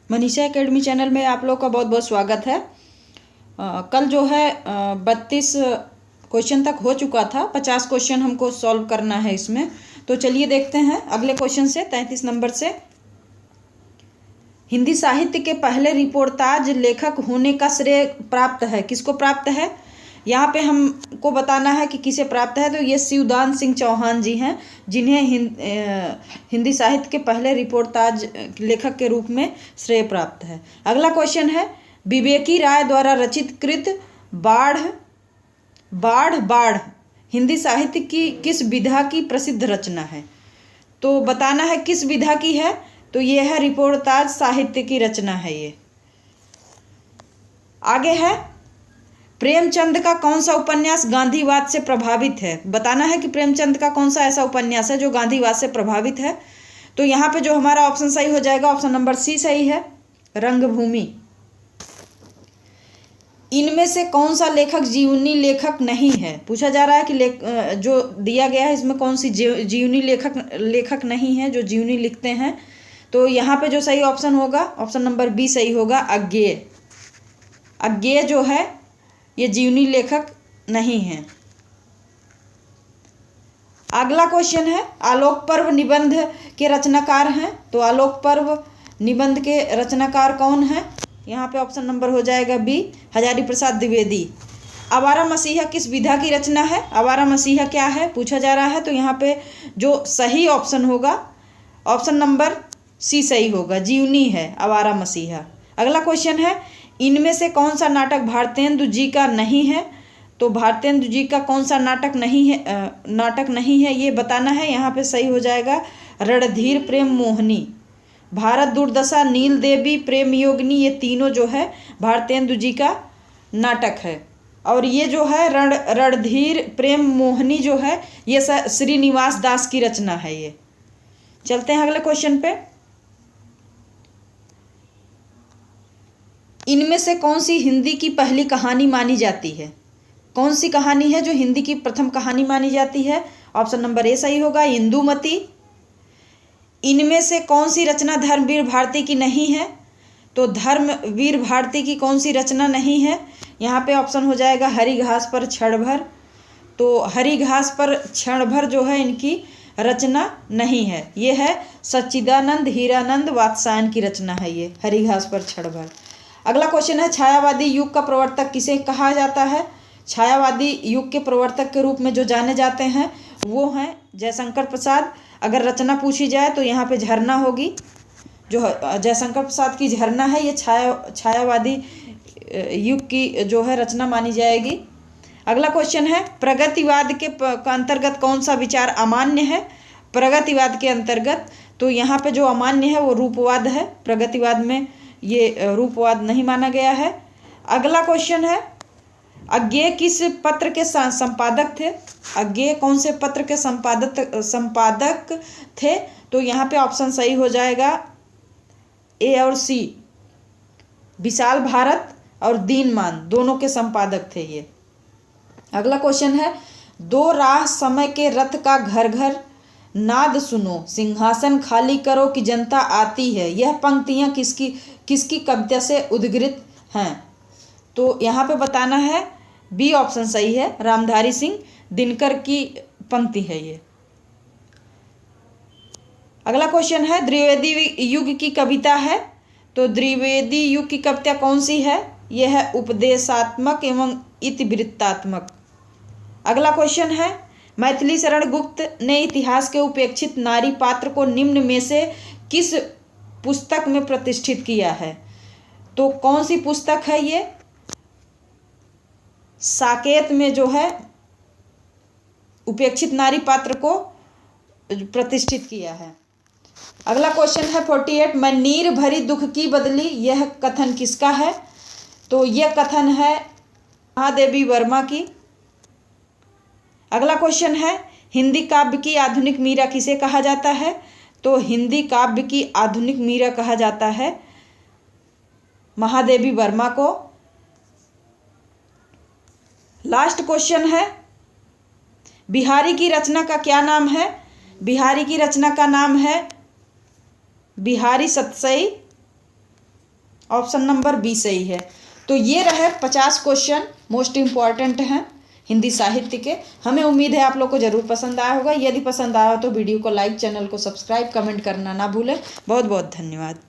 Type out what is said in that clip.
Manisha academy channel में आप लोग का बहुत बहुत स्वागत है। कल जो है 32 क्वेश्चन तक हो चुका था। 50 क्वेश्चन हमको सॉल्व करना है इसमें। तो चलिए देखते हैं अगले क्वेश्चन से, 33 नंबर से। हिंदी साहित्य के पहले रिपोर्टाज लेखक होने का श्रेय प्राप्त है, किसको प्राप्त है? यहाँ पे हमको बताना है कि किसे प्राप्त है। तो ये शिवदान सिंह चौहान जी हैं, जिन्हें हिंदी साहित्य के पहले रिपोर्टाज लेखक के रूप में श्रेय प्राप्त है। अगला क्वेश्चन है, विवेकी राय द्वारा रचित कृत बाढ़ बाढ़ हिंदी साहित्य की किस विधा की प्रसिद्ध रचना है? तो बताना है किस विधा की है। तो ये है रिपोर्टाज साहित्य की रचना है ये। आगे है, प्रेमचंद का कौन सा उपन्यास गांधीवाद से प्रभावित है? बताना है कि प्रेमचंद का कौन सा ऐसा उपन्यास है जो गांधीवाद से प्रभावित है। तो यहाँ पे जो हमारा ऑप्शन सही हो जाएगा, ऑप्शन नंबर सी सही है, रंगभूमि। इनमें से कौन सा लेखक जीवनी लेखक नहीं है? पूछा जा रहा है कि जो दिया गया है इसमें कौन सी जीवनी लेखक नहीं है, जो जीवनी लिखते हैं। तो यहाँ पे जो सही ऑप्शन होगा, ऑप्शन नंबर बी सही होगा, अज्ञेय। अज्ञेय जो है ये जीवनी लेखक नहीं है। अगला क्वेश्चन है, आलोक पर्व निबंध के रचनाकार हैं। तो आलोक पर्व निबंध के रचनाकार कौन है? यहाँ पे ऑप्शन नंबर हो जाएगा बी, हजारी प्रसाद द्विवेदी। आवारा मसीहा किस विधा की रचना है? आवारा मसीहा क्या है पूछा जा रहा है। तो यहाँ पे जो सही ऑप्शन होगा, ऑप्शन नंबर सी सही होगा, जीवनी है आवारा मसीहा। अगला क्वेश्चन है, इनमें से कौन सा नाटक भारतेंदु जी का नहीं है? तो भारतेंदु जी का कौन सा नाटक नहीं है ये बताना है। यहाँ पे सही हो जाएगा रणधीर प्रेम मोहिनी। भारत दुर्दशा, नील देवी, प्रेम योगिनी, ये तीनों जो है भारतेंदु जी का नाटक है। और ये जो है रणधीर प्रेम मोहिनी जो है ये श्रीनिवास दास की रचना है ये। चलते हैं अगले क्वेश्चन पे। इनमें से कौन सी हिंदी की पहली कहानी मानी जाती है? कौन सी कहानी है जो हिंदी की प्रथम कहानी मानी जाती है? ऑप्शन नंबर ए सही होगा, इंदुमती। इनमें से कौन सी रचना धर्मवीर भारती की नहीं है? तो धर्मवीर भारती की कौन सी रचना नहीं है? यहाँ पे ऑप्शन हो जाएगा हरी घास पर क्षण भर। तो हरी घास पर क्षण भर जो है इनकी रचना नहीं है, ये है सच्चिदानंद हीरानंद वात्सायन की रचना है ये, हरी घास पर क्षण भर। अगला क्वेश्चन है, छायावादी युग का प्रवर्तक किसे कहा जाता है? छायावादी युग के प्रवर्तक के रूप में जो जाने जाते हैं वो हैं जयशंकर प्रसाद। अगर रचना पूछी जाए तो यहाँ पे झरना होगी, जो जयशंकर प्रसाद की झरना है ये छायावादी युग की जो है रचना मानी जाएगी। अगला क्वेश्चन है, प्रगतिवाद के अंतर्गत कौन सा विचार अमान्य है? प्रगतिवाद के अंतर्गत तो यहाँ पे जो अमान्य है वो रूपवाद है, प्रगतिवाद में ये रूपवाद नहीं माना गया है। अगला क्वेश्चन है, अज्ञेय किस पत्र के संपादक थे? अज्ञेय कौन से पत्र के संपादक थे? तो यहाँ पे ऑप्शन सही हो जाएगा ए और सी, विशाल भारत और दीनमान दोनों के संपादक थे ये। अगला क्वेश्चन है, दो राह समय के रथ का घर घर नाद सुनो, सिंहासन खाली करो कि जनता आती है, यह पंक्तियां किसकी कविता से उद्धृत हैं? तो यहाँ पे बताना है बी ऑप्शन सही है, रामधारी सिंह दिनकर की पंक्ति है ये। अगला क्वेश्चन है, द्विवेदी युग की कविता है। तो द्विवेदी युग की कविता कौन सी है? यह है उपदेशात्मक एवं इतिवृत्तात्मक। अगला क्वेश्चन है, मैथिली शरण गुप्त ने इतिहास के उपेक्षित नारी पात्र को निम्न में से किस पुस्तक में प्रतिष्ठित किया है? तो कौन सी पुस्तक है ये? साकेत में जो है उपेक्षित नारी पात्र को प्रतिष्ठित किया है। अगला क्वेश्चन है 48, मैं नीर भरी दुख की बदली, यह कथन किसका है? तो यह कथन है महादेवी वर्मा की। अगला क्वेश्चन है, हिंदी काव्य की आधुनिक मीरा किसे कहा जाता है? तो हिंदी काव्य की आधुनिक मीरा कहा जाता है महादेवी वर्मा को। लास्ट क्वेश्चन है, बिहारी की रचना का क्या नाम है? बिहारी की रचना का नाम है Bihari Satsai. Option number B सही है। तो ये रहे 50 क्वेश्चन मोस्ट इम्पॉर्टेंट हैं हिंदी साहित्य के। हमें उम्मीद है आप लोग को जरूर पसंद आया होगा। यदि पसंद आया हो तो वीडियो को लाइक, चैनल को सब्सक्राइब, कमेंट करना ना भूलें। बहुत बहुत धन्यवाद।